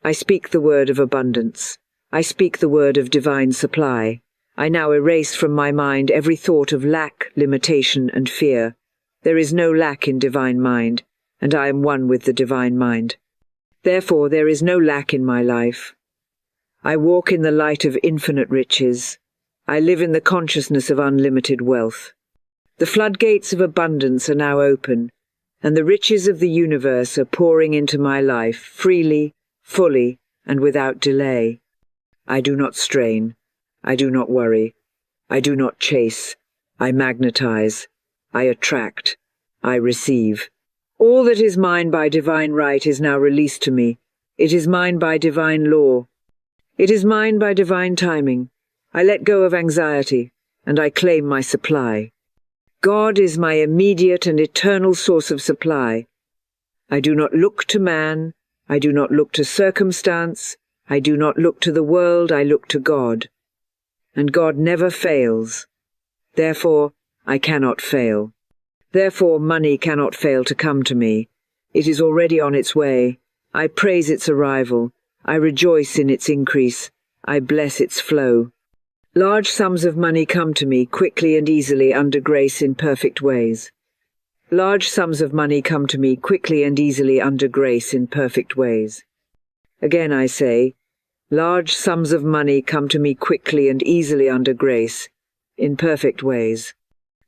I speak the word of abundance. I speak the word of divine supply. I now erase from my mind every thought of lack, limitation, and fear. There is no lack in divine mind, and I am one with the divine mind. Therefore, there is no lack in my life. I walk in the light of infinite riches. I live in the consciousness of unlimited wealth. The floodgates of abundance are now open, and the riches of the universe are pouring into my life freely, fully, and without delay. I do not strain. I do not worry. I do not chase. I magnetize. I attract. I receive. All that is mine by divine right is now released to me. It is mine by divine law. It is mine by divine timing. I let go of anxiety, and I claim my supply. God is my immediate and eternal source of supply. I do not look to man. I do not look to circumstance. I do not look to the world. I look to God. And God never fails. Therefore, I cannot fail. Therefore, money cannot fail to come to me. It is already on its way. I praise its arrival. I rejoice in its increase. I bless its flow. Large sums of money come to me quickly and easily under grace in perfect ways. Large sums of money come to me quickly and easily under grace in perfect ways. Again I say, large sums of money come to me quickly and easily under grace in perfect ways.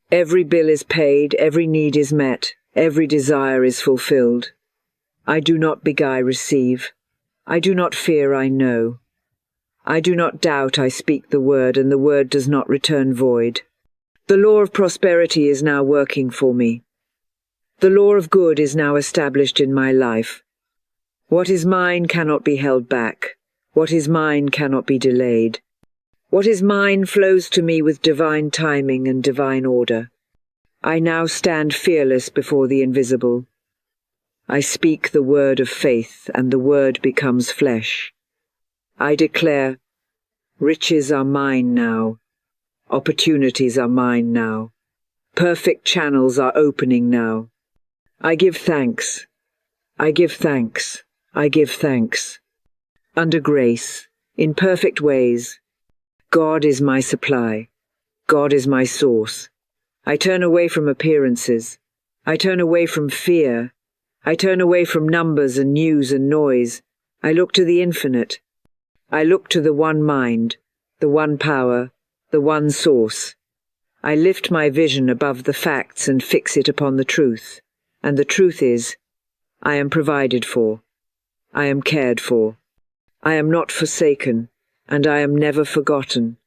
Every bill is paid, every need is met, every desire is fulfilled. I do not beg, I receive. I do not fear, I know. I do not doubt, I speak the word, and the word does not return void. The law of prosperity is now working for me. The law of good is now established in my life. What is mine cannot be held back. What is mine cannot be delayed. What is mine flows to me with divine timing and divine order. I now stand fearless before the invisible. I speak the word of faith, and the word becomes flesh. I declare, riches are mine now. Opportunities are mine now. Perfect channels are opening now. I give thanks. I give thanks. I give thanks. Under grace, in perfect ways, God is my supply. God is my source. I turn away from appearances. I turn away from fear. I turn away from numbers and news and noise. I look to the infinite. I look to the one mind, the one power, the one source. I lift my vision above the facts and fix it upon the truth. And the truth is, I am provided for. I am cared for. I am not forsaken, and I am never forgotten.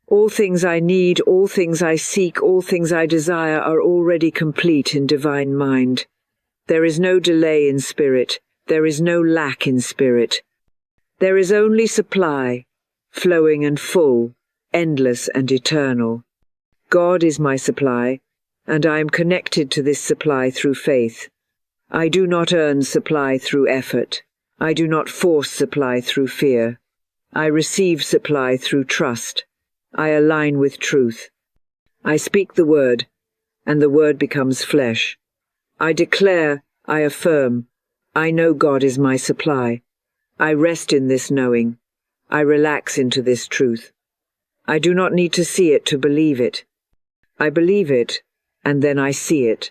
All things I need, all things I seek, all things I desire are already complete in divine mind. There is no delay in spirit. There is no lack in spirit. There is only supply, flowing and full, endless and eternal. God is my supply, and I am connected to this supply through faith. I do not earn supply through effort. I do not force supply through fear. I receive supply through trust. I align with truth. I speak the word, and the word becomes flesh. I declare, I affirm, I know God is my supply. I rest in this knowing. I relax into this truth. I do not need to see it to believe it. I believe it, and then I see it.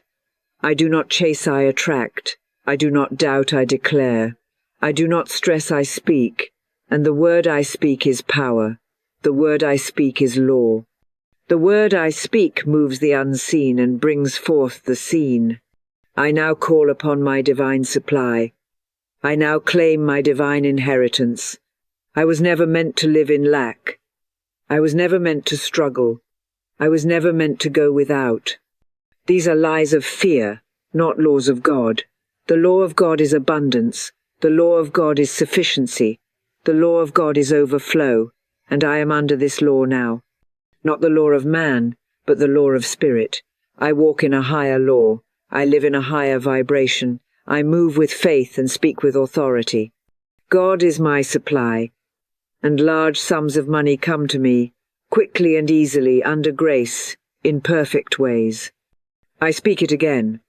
I do not chase, I attract. I do not doubt, I declare. I do not stress, I speak. And the word I speak is power. The word I speak is law. The word I speak moves the unseen and brings forth the seen. I now call upon my divine supply. I now claim my divine inheritance. I was never meant to live in lack. I was never meant to struggle. I was never meant to go without. These are lies of fear, not laws of God. The law of God is abundance. The law of God is sufficiency. The law of God is overflow, and I am under this law now. Not the law of man, but the law of spirit. I walk in a higher law. I live in a higher vibration. I move with faith and speak with authority. God is my supply, and large sums of money come to me, quickly and easily, under grace, in perfect ways. I speak it again.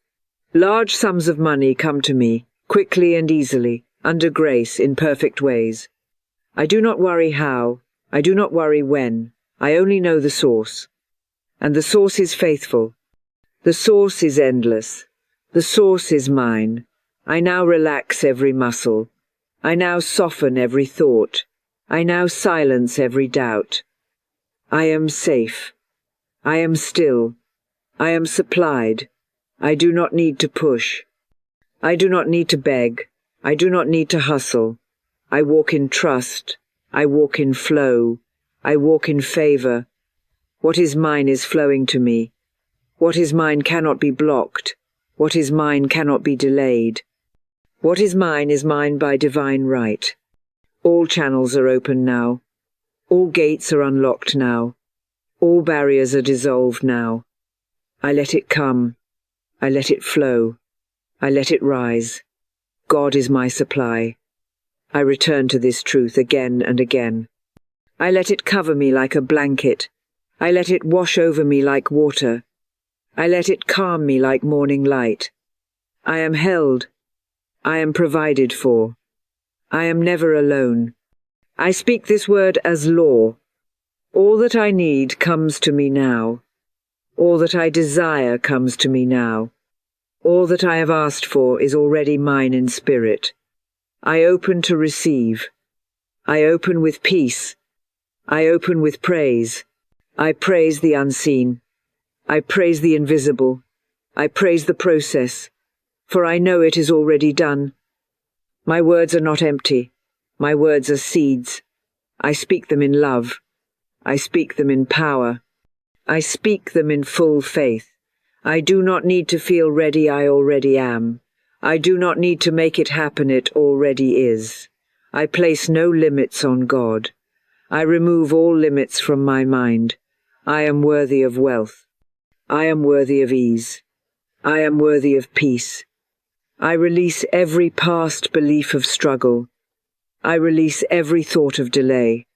Large sums of money come to me, quickly and easily, under grace in perfect ways. I do not worry how, I do not worry when, I only know the source. And the source is faithful. The source is endless. The source is mine. I now relax every muscle. I now soften every thought. I now silence every doubt. I am safe. I am still. I am supplied. I do not need to push. I do not need to beg. I do not need to hustle. I walk in trust. I walk in flow. I walk in favor. What is mine is flowing to me. What is mine cannot be blocked. What is mine cannot be delayed. What is mine by divine right. All channels are open now. All gates are unlocked now. All barriers are dissolved now. I let it come. I let it flow. I let it rise. God is my supply. I return to this truth again and again. I let it cover me like a blanket. I let it wash over me like water. I let it calm me like morning light. I am held. I am provided for. I am never alone. I speak this word as law. All that I need comes to me now. All that I desire comes to me now. All that I have asked for is already mine in spirit. I open to receive. I open with peace. I open with praise. I praise the unseen. I praise the invisible. I praise the process, for I know it is already done. My words are not empty. My words are seeds. I speak them in love. I speak them in power. I speak them in full faith. I do not need to feel ready, I already am. I do not need to make it happen, it already is. I place no limits on God. I remove all limits from my mind. I am worthy of wealth. I am worthy of ease. I am worthy of peace. I release every past belief of struggle. I release every thought of delay.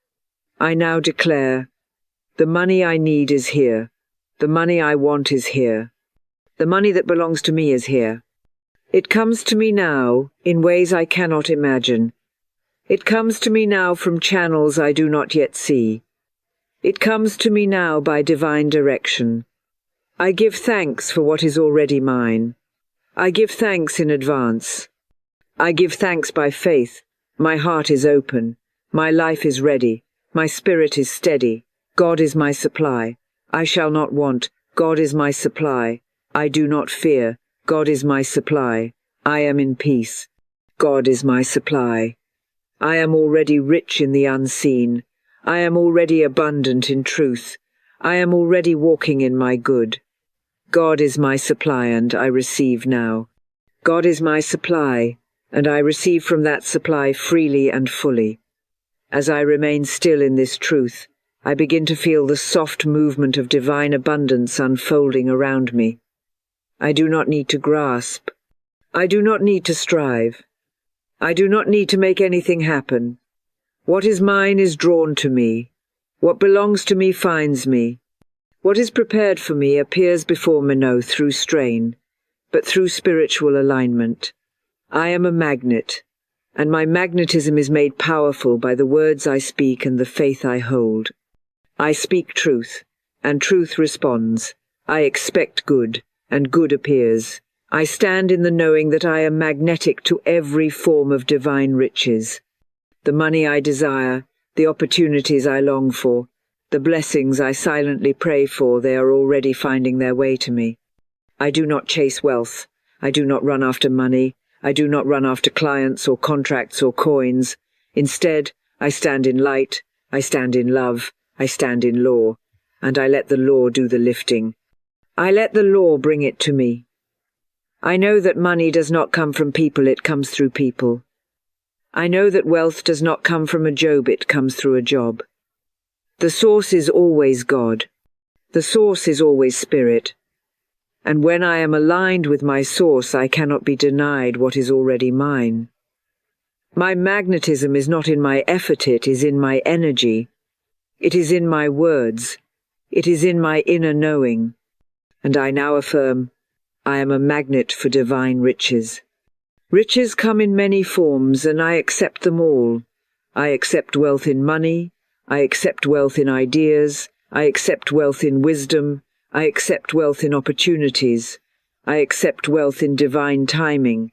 I now declare, the money I need is here. The money I want is here. The money that belongs to me is here. It comes to me now in ways I cannot imagine. It comes to me now from channels I do not yet see. It comes to me now by divine direction. I give thanks for what is already mine. I give thanks in advance. I give thanks by faith. My heart is open. My life is ready. My spirit is steady. God is my supply. I shall not want. God is my supply. I do not fear. God is my supply. I am in peace. God is my supply. I am already rich in the unseen. I am already abundant in truth. I am already walking in my good. God is my supply, and I receive now. God is my supply, and I receive from that supply freely and fully. As I remain still in this truth, I begin to feel the soft movement of divine abundance unfolding around me. I do not need to grasp. I do not need to strive. I do not need to make anything happen. What is mine is drawn to me. What belongs to me finds me. What is prepared for me appears before me no through strain, but through spiritual alignment. I am a magnet, and my magnetism is made powerful by the words I speak and the faith I hold. I speak truth, and truth responds. I expect good, and good appears. I stand in the knowing that I am magnetic to every form of divine riches. The money I desire, the opportunities I long for, the blessings I silently pray for, they are already finding their way to me. I do not chase wealth. I do not run after money. I do not run after clients or contracts or coins. Instead, I stand in light. I stand in love. I stand in law. And I let the law do the lifting. I let the law bring it to me. I know that money does not come from people, it comes through people. I know that wealth does not come from a job, it comes through a job. The source is always God. The source is always spirit. And when I am aligned with my source, I cannot be denied what is already mine. My magnetism is not in my effort, it is in my energy. It is in my words. It is in my inner knowing. And I now affirm, I am a magnet for divine riches. Riches come in many forms, and I accept them all. I accept wealth in money. I accept wealth in ideas. I accept wealth in wisdom. I accept wealth in opportunities. I accept wealth in divine timing.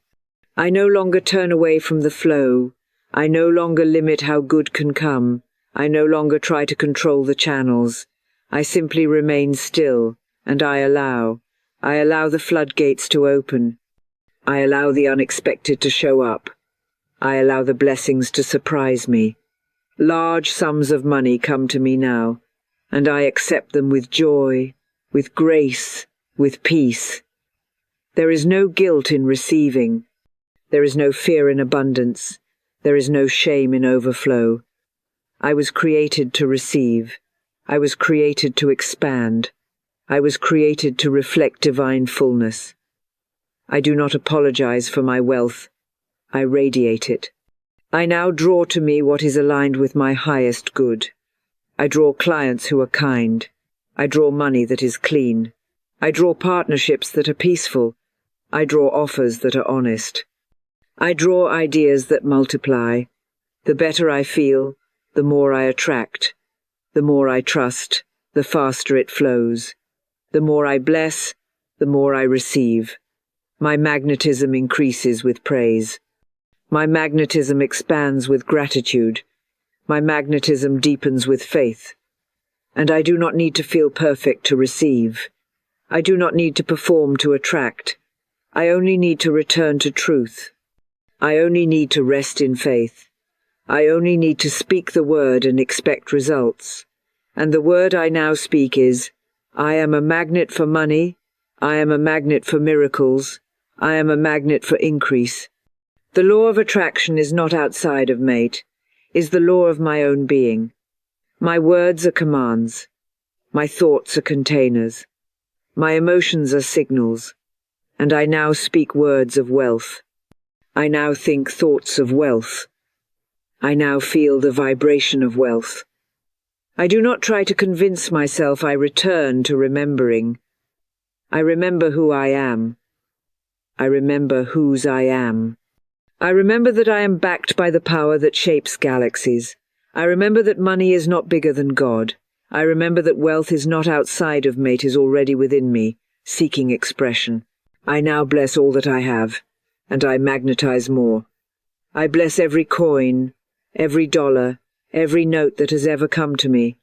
I no longer turn away from the flow. I no longer limit how good can come. I no longer try to control the channels. I simply remain still, and I allow. I allow the floodgates to open. I allow the unexpected to show up. I allow the blessings to surprise me. Large sums of money come to me now, and I accept them with joy, with grace, with peace. There is no guilt in receiving. There is no fear in abundance. There is no shame in overflow. I was created to receive. I was created to expand. I was created to reflect divine fullness. I do not apologize for my wealth. I radiate it. I now draw to me what is aligned with my highest good. I draw clients who are kind. I draw money that is clean. I draw partnerships that are peaceful. I draw offers that are honest. I draw ideas that multiply. The better I feel, the more I attract. The more I trust, the faster it flows. The more I bless, the more I receive. My magnetism increases with praise. My magnetism expands with gratitude. My magnetism deepens with faith. And I do not need to feel perfect to receive. I do not need to perform to attract. I only need to return to truth. I only need to rest in faith. I only need to speak the word and expect results. And the word I now speak is, I am a magnet for money. I am a magnet for miracles. I am a magnet for increase. The law of attraction is not outside of mate, is the law of my own being. My words are commands. My thoughts are containers. My emotions are signals. And I now speak words of wealth. I now think thoughts of wealth. I now feel the vibration of wealth. I do not try to convince myself. I return to remembering. I remember who I am. I remember whose I am. I remember that I am backed by the power that shapes galaxies. I remember that money is not bigger than God. I remember that wealth is not outside of me, it is already within me, seeking expression. I now bless all that I have, and I magnetize more. I bless every coin, every dollar, every note that has ever come to me.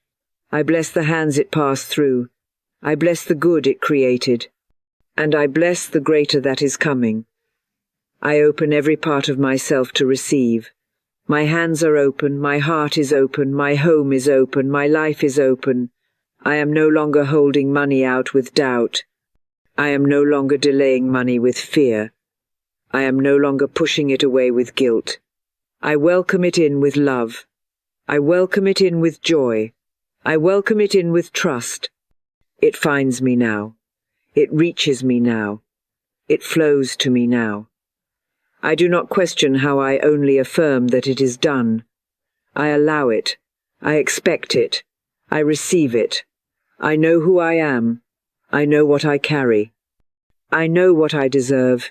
I bless the hands it passed through. I bless the good it created. And I bless the greater that is coming. I open every part of myself to receive. My hands are open, my heart is open, my home is open, my life is open. I am no longer holding money out with doubt. I am no longer delaying money with fear. I am no longer pushing it away with guilt. I welcome it in with love. I welcome it in with joy. I welcome it in with trust. It finds me now. It reaches me now. It flows to me now. I do not question how, I only affirm that it is done. I allow it. I expect it. I receive it. I know who I am. I know what I carry. I know what I deserve.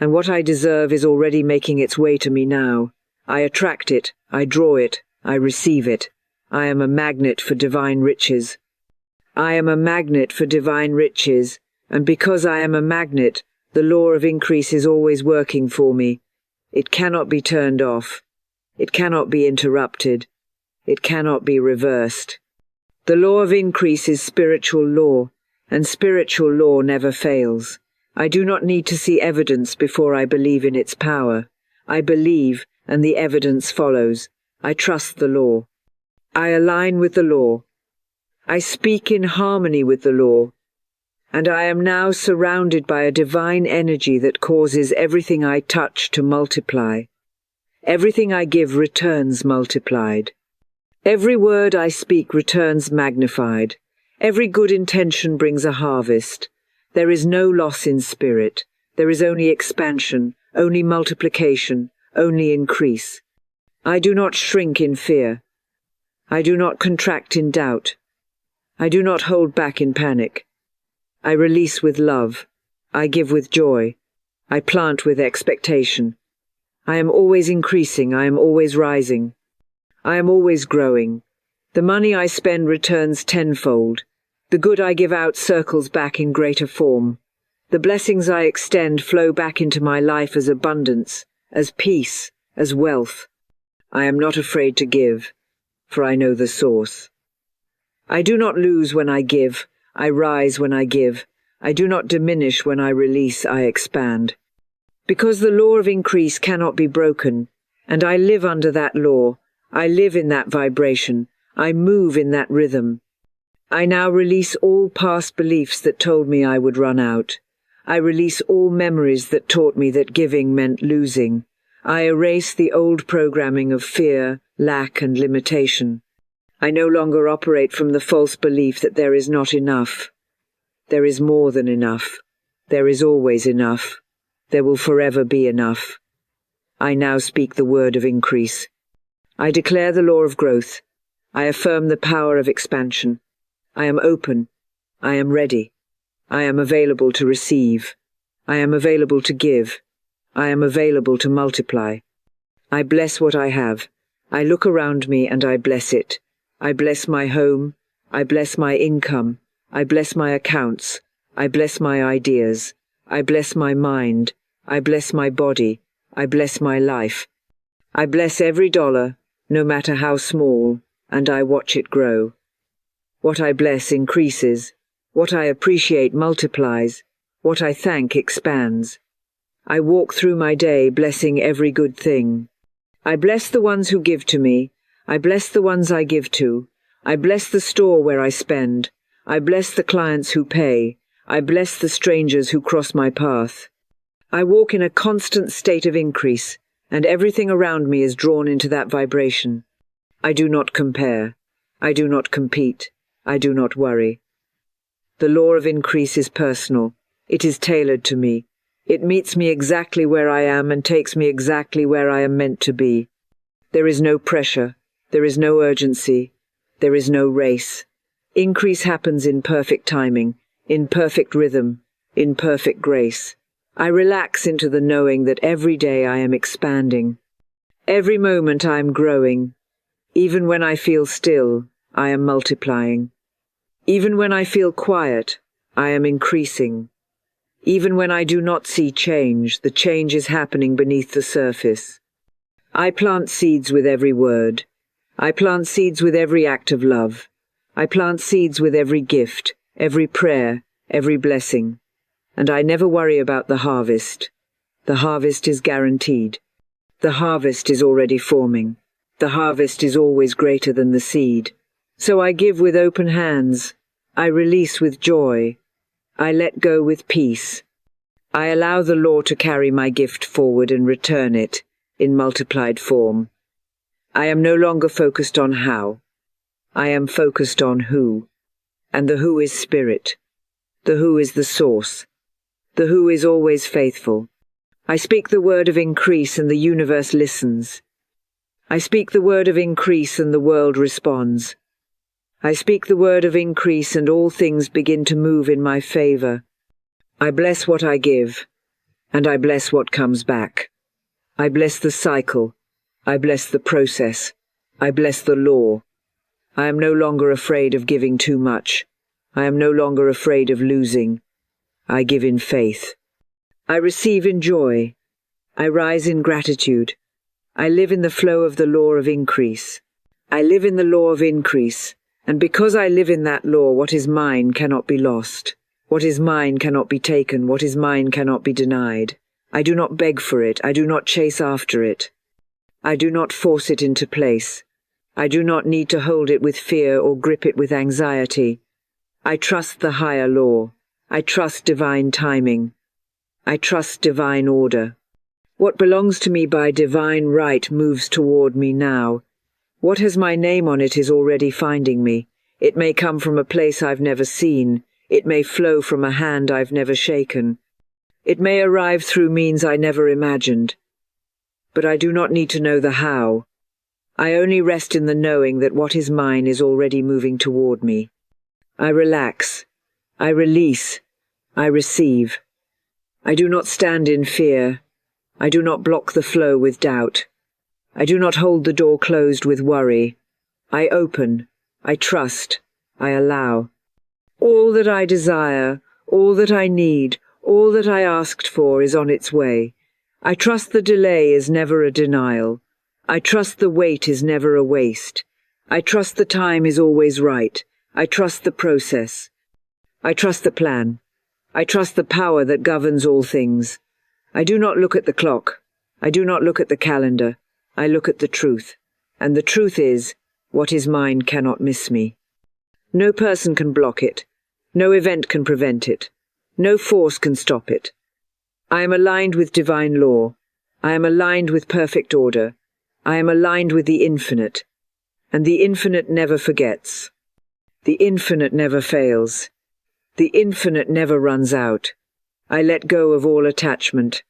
And what I deserve is already making its way to me now. I attract it. I draw it. I receive it. I am a magnet for divine riches. I am a magnet for divine riches, and because I am a magnet, the law of increase is always working for me. It cannot be turned off. It cannot be interrupted. It cannot be reversed. The law of increase is spiritual law, and spiritual law never fails. I do not need to see evidence before I believe in its power. I believe, and the evidence follows. I trust the law. I align with the law. I speak in harmony with the law. And I am now surrounded by a divine energy that causes everything I touch to multiply. Everything I give returns multiplied. Every word I speak returns magnified. Every good intention brings a harvest. There is no loss in spirit. There is only expansion, only multiplication, only increase. I do not shrink in fear. I do not contract in doubt. I do not hold back in panic. I release with love. I give with joy. I plant with expectation. I am always increasing, I am always rising. I am always growing. The money I spend returns tenfold. The good I give out circles back in greater form. The blessings I extend flow back into my life as abundance, as peace, as wealth. I am not afraid to give, for I know the source. I do not lose when I give, I rise when I give. I do not diminish when I release, I expand. Because the law of increase cannot be broken, and I live under that law, I live in that vibration, I move in that rhythm. I now release all past beliefs that told me I would run out. I release all memories that taught me that giving meant losing. I erase the old programming of fear, lack, and limitation. I no longer operate from the false belief that there is not enough. There is more than enough. There is always enough. There will forever be enough. I now speak the word of increase. I declare the law of growth. I affirm the power of expansion. I am open. I am ready. I am available to receive. I am available to give. I am available to multiply. I bless what I have. I look around me and I bless it. I bless my home. I bless my income. I bless my accounts. I bless my ideas. I bless my mind. I bless my body. I bless my life. I bless every dollar, no matter how small, and I watch it grow. What I bless increases. What I appreciate multiplies. What I thank expands. I walk through my day blessing every good thing. I bless the ones who give to me. I bless the ones I give to. I bless the store where I spend. I bless the clients who pay. I bless the strangers who cross my path. I walk in a constant state of increase, and everything around me is drawn into that vibration. I do not compare. I do not compete. I do not worry. The law of increase is personal. It is tailored to me. It meets me exactly where I am and takes me exactly where I am meant to be. There is no pressure. There is no urgency. There is no race. Increase happens in perfect timing, in perfect rhythm, in perfect grace. I relax into the knowing that every day I am expanding. Every moment I am growing. Even when I feel still, I am multiplying. Even when I feel quiet, I am increasing. Even when I do not see change, the change is happening beneath the surface. I plant seeds with every word. I plant seeds with every act of love. I plant seeds with every gift, every prayer, every blessing. And I never worry about the harvest. The harvest is guaranteed. The harvest is already forming. The harvest is always greater than the seed. So I give with open hands. I release with joy. I let go with peace. I allow the law to carry my gift forward and return it in multiplied form. I am no longer focused on how. I am focused on who. And the who is spirit. The who is the source. The who is always faithful. I speak the word of increase and the universe listens. I speak the word of increase and the world responds. I speak the word of increase and all things begin to move in my favor. I bless what I give, and I bless what comes back. I bless the cycle. I bless the process. I bless the law. I am no longer afraid of giving too much. I am no longer afraid of losing. I give in faith. I receive in joy. I rise in gratitude. I live in the flow of the law of increase. I live in the law of increase, and because I live in that law, what is mine cannot be lost. What is mine cannot be taken. What is mine cannot be denied. I do not beg for it. I do not chase after it. I do not force it into place. I do not need to hold it with fear or grip it with anxiety. I trust the higher law. I trust divine timing. I trust divine order. What belongs to me by divine right moves toward me now. What has my name on it is already finding me. It may come from a place I've never seen. It may flow from a hand I've never shaken. It may arrive through means I never imagined. But I do not need to know the how. I only rest in the knowing that what is mine is already moving toward me. I relax. I release. I receive. I do not stand in fear. I do not block the flow with doubt. I do not hold the door closed with worry. I open. I trust. I allow. All that I desire, all that I need, all that I asked for is on its way. I trust the delay is never a denial. I trust the wait is never a waste. I trust the time is always right. I trust the process. I trust the plan. I trust the power that governs all things. I do not look at the clock. I do not look at the calendar. I look at the truth. And the truth is, what is mine cannot miss me. No person can block it. No event can prevent it. No force can stop it. I am aligned with divine law. I am aligned with perfect order. I am aligned with the infinite. And the infinite never forgets. The infinite never fails. The infinite never runs out. I let go of all attachment.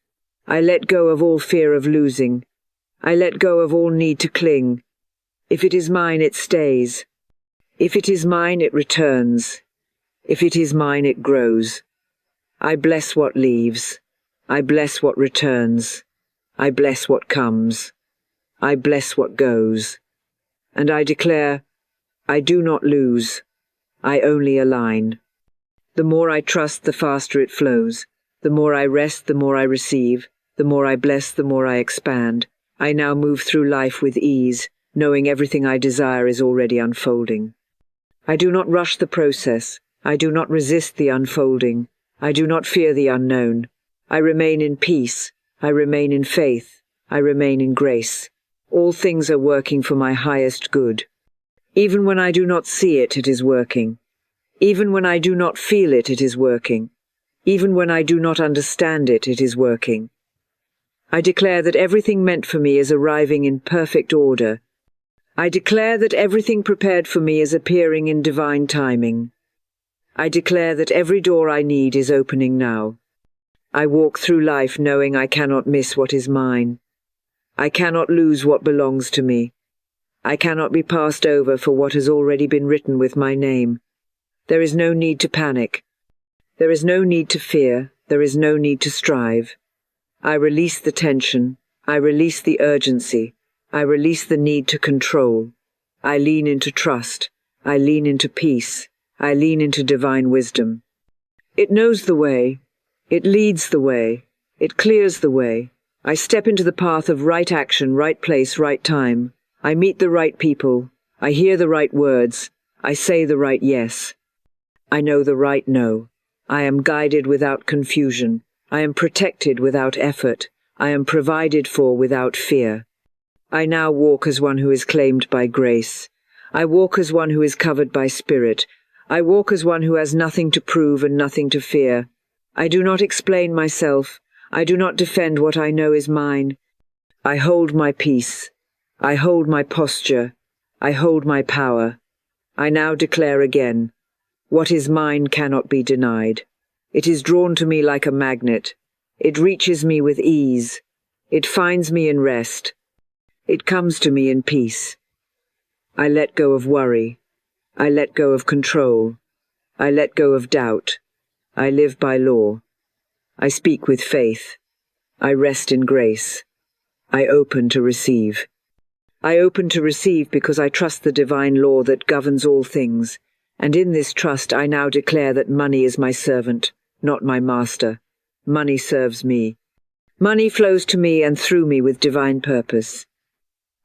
I let go of all fear of losing. I let go of all need to cling. If it is mine, it stays. If it is mine, it returns. If it is mine, it grows. I bless what leaves. I bless what returns. I bless what comes. I bless what goes. And I declare, I do not lose. I only align. The more I trust, the faster it flows. The more I rest, the more I receive. The more I bless, the more I expand. I now move through life with ease, knowing everything I desire is already unfolding. I do not rush the process. I do not resist the unfolding. I do not fear the unknown. I remain in peace. I remain in faith. I remain in grace. All things are working for my highest good. Even when I do not see it, it is working. Even when I do not feel it, it is working. Even when I do not understand it, it is working. I declare that everything meant for me is arriving in perfect order. I declare that everything prepared for me is appearing in divine timing. I declare that every door I need is opening now. I walk through life knowing I cannot miss what is mine. I cannot lose what belongs to me. I cannot be passed over for what has already been written with my name. There is no need to panic. There is no need to fear. There is no need to strive. I release the tension. I release the urgency. I release the need to control. I lean into trust. I lean into peace. I lean into divine wisdom. It knows the way. It leads the way. It clears the way. I step into the path of right action, right place, right time. I meet the right people. I hear the right words. I say the right yes. I know the right no. I am guided without confusion. I am protected without effort. I am provided for without fear. I now walk as one who is claimed by grace. I walk as one who is covered by spirit. I walk as one who has nothing to prove and nothing to fear. I do not explain myself. I do not defend what I know is mine. I hold my peace. I hold my posture. I hold my power. I now declare again, what is mine cannot be denied. It is drawn to me like a magnet. It reaches me with ease. It finds me in rest. It comes to me in peace. I let go of worry. I let go of control. I let go of doubt. I live by law. I speak with faith. I rest in grace. I open to receive. I open to receive because I trust the divine law that governs all things, and in this trust I now declare that money is my servant, not my master. Money serves me. Money flows to me and through me with divine purpose.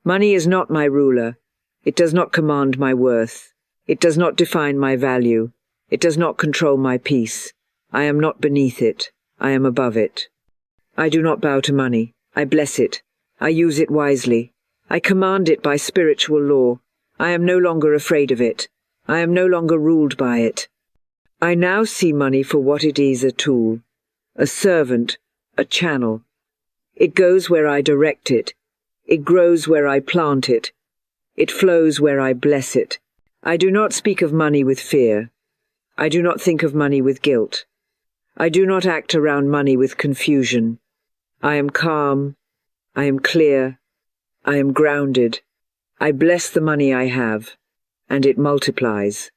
Money is not my ruler. It does not command my worth. It does not define my value. It does not control my peace. I am not beneath it. I am above it. I do not bow to money. I bless it. I use it wisely. I command it by spiritual law. I am no longer afraid of it. I am no longer ruled by it. I now see money for what it is, a tool, a servant, a channel. It goes where I direct it. It grows where I plant it. It flows where I bless it. I do not speak of money with fear. I do not think of money with guilt. I do not act around money with confusion. I am calm. I am clear. I am grounded. I bless the money I have, and it multiplies.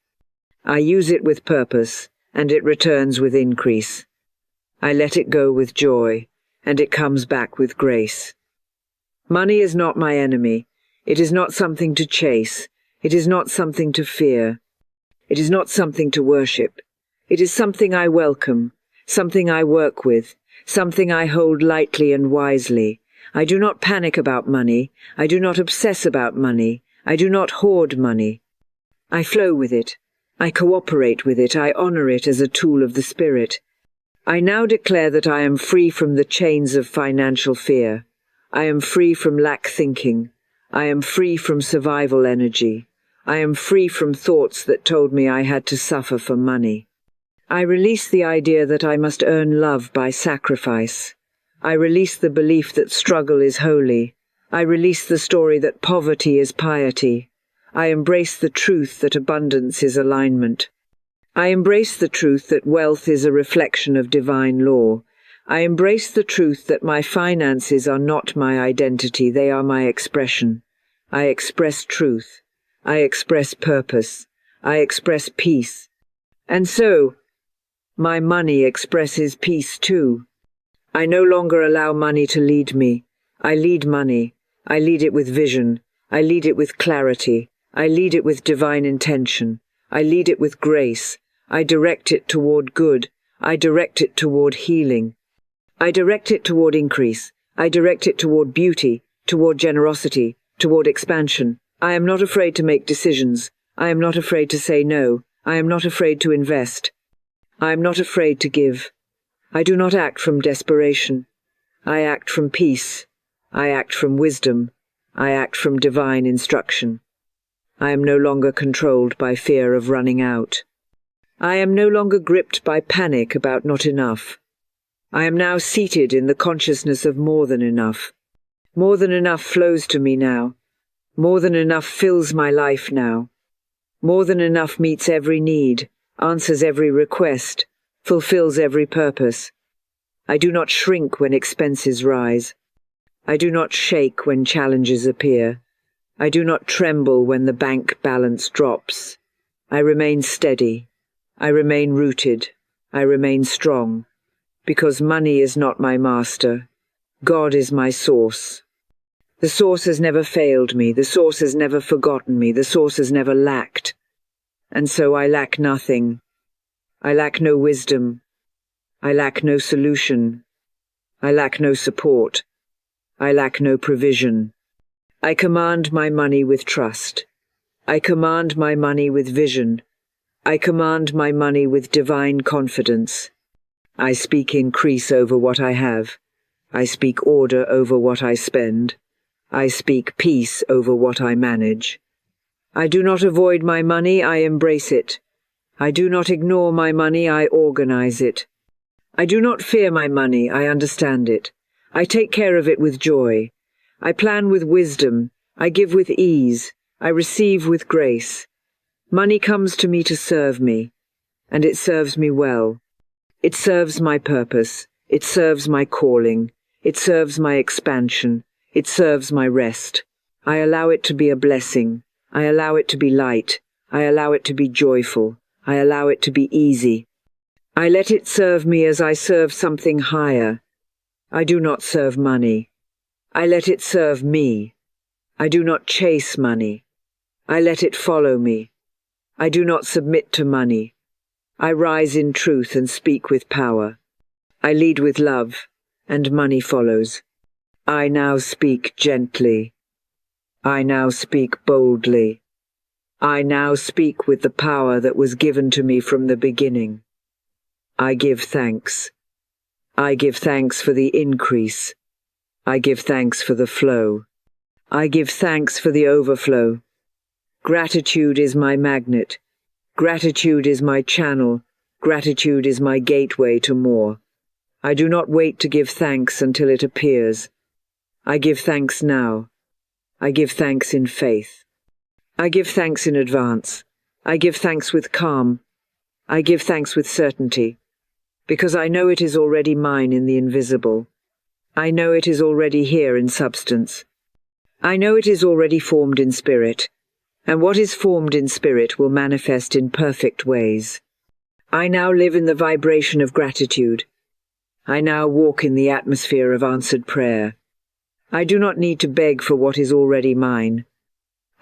I use it with purpose, and it returns with increase. I let it go with joy, and it comes back with grace. Money is not my enemy. It is not something to chase. It is not something to fear. It is not something to worship. It is something I welcome, something I work with, something I hold lightly and wisely. I do not panic about money. I do not obsess about money. I do not hoard money. I flow with it. I cooperate with it. I honor it as a tool of the Spirit. I now declare that I am free from the chains of financial fear. I am free from lack thinking. I am free from survival energy. I am free from thoughts that told me I had to suffer for money. I release the idea that I must earn love by sacrifice. I release the belief that struggle is holy. I release the story that poverty is piety. I embrace the truth that abundance is alignment. I embrace the truth that wealth is a reflection of divine law. I embrace the truth that my finances are not my identity, they are my expression. I express truth. I express purpose. I express peace. And so, my money expresses peace too. I no longer allow money to lead me. I lead money. I lead it with vision. I lead it with clarity. I lead it with divine intention. I lead it with grace. I direct it toward good. I direct it toward healing. I direct it toward increase. I direct it toward beauty, toward generosity, toward expansion. I am not afraid to make decisions. I am not afraid to say no. I am not afraid to invest. I am not afraid to give. I do not act from desperation. I act from peace. I act from wisdom. I act from divine instruction. I am no longer controlled by fear of running out. I am no longer gripped by panic about not enough. I am now seated in the consciousness of more than enough. More than enough flows to me now. More than enough fills my life now. More than enough meets every need, answers every request, fulfills every purpose. I do not shrink when expenses rise. I do not shake when challenges appear. I do not tremble when the bank balance drops. I remain steady. I remain rooted. I remain strong. Because money is not my master. God is my source. The source has never failed me. The source has never forgotten me. The source has never lacked. And so I lack nothing. I lack no wisdom. I lack no solution. I lack no support. I lack no provision. I command my money with trust. I command my money with vision. I command my money with divine confidence. I speak increase over what I have. I speak order over what I spend. I speak peace over what I manage. I do not avoid my money, I embrace it. I do not ignore my money, I organize it. I do not fear my money, I understand it. I take care of it with joy. I plan with wisdom. I give with ease. I receive with grace. Money comes to me to serve me, and it serves me well. It serves my purpose. It serves my calling. It serves my expansion. It serves my rest. I allow it to be a blessing. I allow it to be light. I allow it to be joyful. I allow it to be easy. I let it serve me as I serve something higher. I do not serve money. I let it serve me. I do not chase money. I let it follow me. I do not submit to money. I rise in truth and speak with power. I lead with love, and money follows. I now speak gently. I now speak boldly. I now speak with the power that was given to me from the beginning. I give thanks. I give thanks for the increase. I give thanks for the flow. I give thanks for the overflow. Gratitude is my magnet. Gratitude is my channel. Gratitude is my gateway to more. I do not wait to give thanks until it appears. I give thanks now. I give thanks in faith. I give thanks in advance. I give thanks with calm. I give thanks with certainty, because I know it is already mine in the invisible. I know it is already here in substance. I know it is already formed in spirit, and what is formed in spirit will manifest in perfect ways. I now live in the vibration of gratitude. I now walk in the atmosphere of answered prayer. I do not need to beg for what is already mine.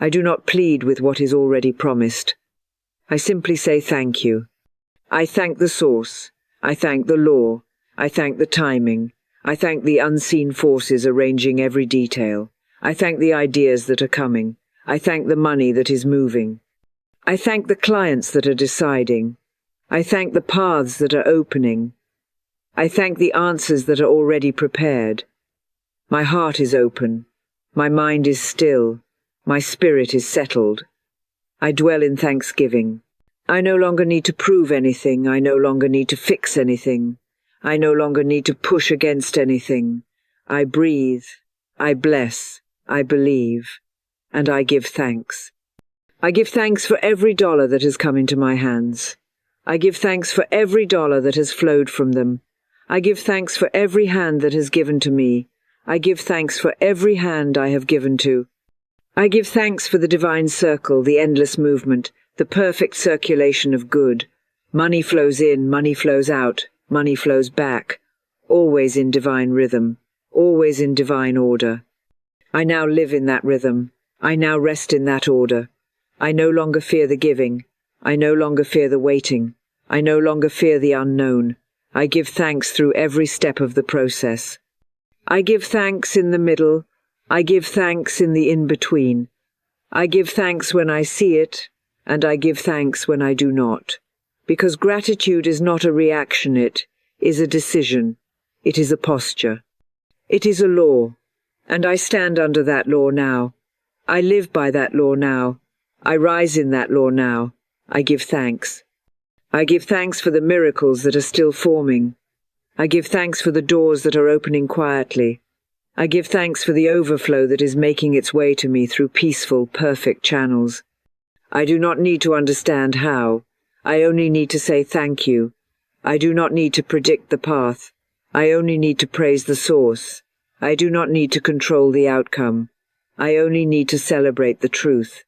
I do not plead with what is already promised. I simply say thank you. I thank the source. I thank the law. I thank the timing. I thank the unseen forces arranging every detail. I thank the ideas that are coming. I thank the money that is moving. I thank the clients that are deciding. I thank the paths that are opening. I thank the answers that are already prepared. My heart is open. My mind is still. My spirit is settled. I dwell in thanksgiving. I no longer need to prove anything. I no longer need to fix anything. I no longer need to push against anything. I breathe. I bless. I believe. And I give thanks. I give thanks for every dollar that has come into my hands. I give thanks for every dollar that has flowed from them. I give thanks for every hand that has given to me. I give thanks for every hand I have given to. I give thanks for the divine circle, the endless movement, the perfect circulation of good. Money flows in, money flows out, money flows back, always in divine rhythm, always in divine order. I now live in that rhythm. I now rest in that order. I no longer fear the giving. I no longer fear the waiting. I no longer fear the unknown. I give thanks through every step of the process. I give thanks in the middle. I give thanks in the in-between. I give thanks when I see it, and I give thanks when I do not. Because gratitude is not a reaction, it is a decision. It is a posture. It is a law, and I stand under that law now. I live by that law now. I rise in that law now. I give thanks. I give thanks for the miracles that are still forming. I give thanks for the doors that are opening quietly. I give thanks for the overflow that is making its way to me through peaceful, perfect channels. I do not need to understand how. I only need to say thank you. I do not need to predict the path. I only need to praise the source. I do not need to control the outcome. I only need to celebrate the truth.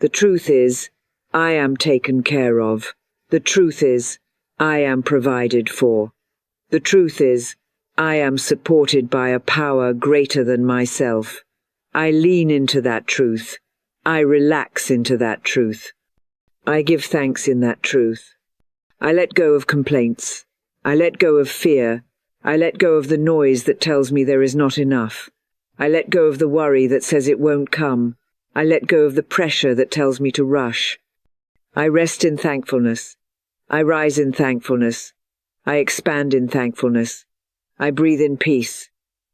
The truth is, I am taken care of. The truth is, I am provided for. The truth is, I am supported by a power greater than myself. I lean into that truth. I relax into that truth. I give thanks in that truth. I let go of complaints. I let go of fear. I let go of the noise that tells me there is not enough. I let go of the worry that says it won't come. I let go of the pressure that tells me to rush. I rest in thankfulness. I rise in thankfulness. I expand in thankfulness. I breathe in peace,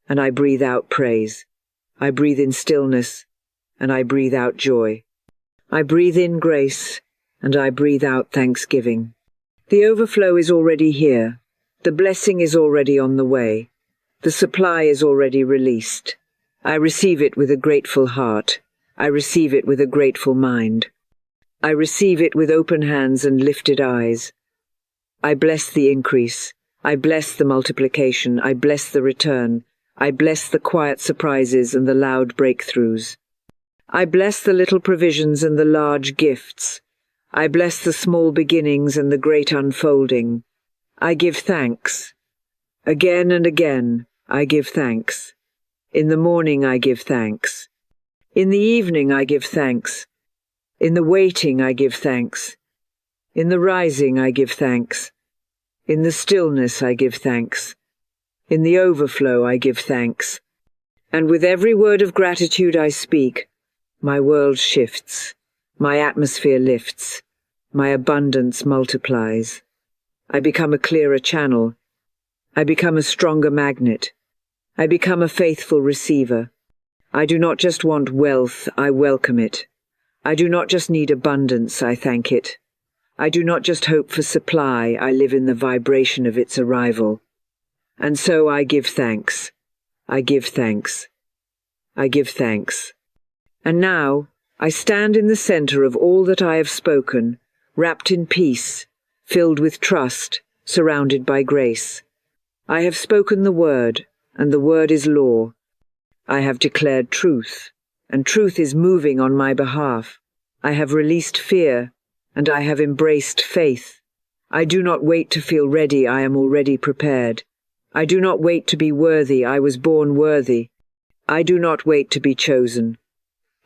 and I breathe out praise. I breathe in stillness, and I breathe out joy. I breathe in grace, and I breathe out thanksgiving. The overflow is already here. The blessing is already on the way. The supply is already released. I receive it with a grateful heart. I receive it with a grateful mind. I receive it with open hands and lifted eyes. I bless the increase. I bless the multiplication. I bless the return. I bless the quiet surprises and the loud breakthroughs. I bless the little provisions and the large gifts. I bless the small beginnings and the great unfolding. I give thanks. Again and again, I give thanks. In the morning I give thanks. In the evening I give thanks. In the waiting I give thanks. In the rising I give thanks. In the stillness I give thanks. In the overflow I give thanks. And with every word of gratitude I speak, my world shifts, my atmosphere lifts, my abundance multiplies. I become a clearer channel. I become a stronger magnet. I become a faithful receiver. I do not just want wealth, I welcome it. I do not just need abundance, I thank it. I do not just hope for supply, I live in the vibration of its arrival. And so I give thanks. I give thanks. I give thanks. And now I stand in the center of all that I have spoken, wrapped in peace, filled with trust, surrounded by grace. I have spoken the word, and the word is law. I have declared truth, and truth is moving on my behalf. I have released fear, and I have embraced faith. I do not wait to feel ready, I am already prepared. I do not wait to be worthy, I was born worthy. I do not wait to be chosen.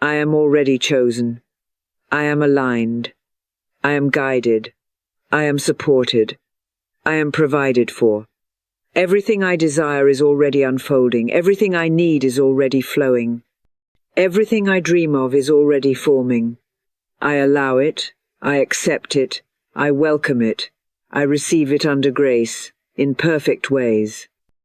I am already chosen. I am aligned. I am guided. I am supported. I am provided for. Everything I desire is already unfolding. Everything I need is already flowing. Everything I dream of is already forming. I allow it. I accept it. I welcome it. I receive it under grace, in perfect ways.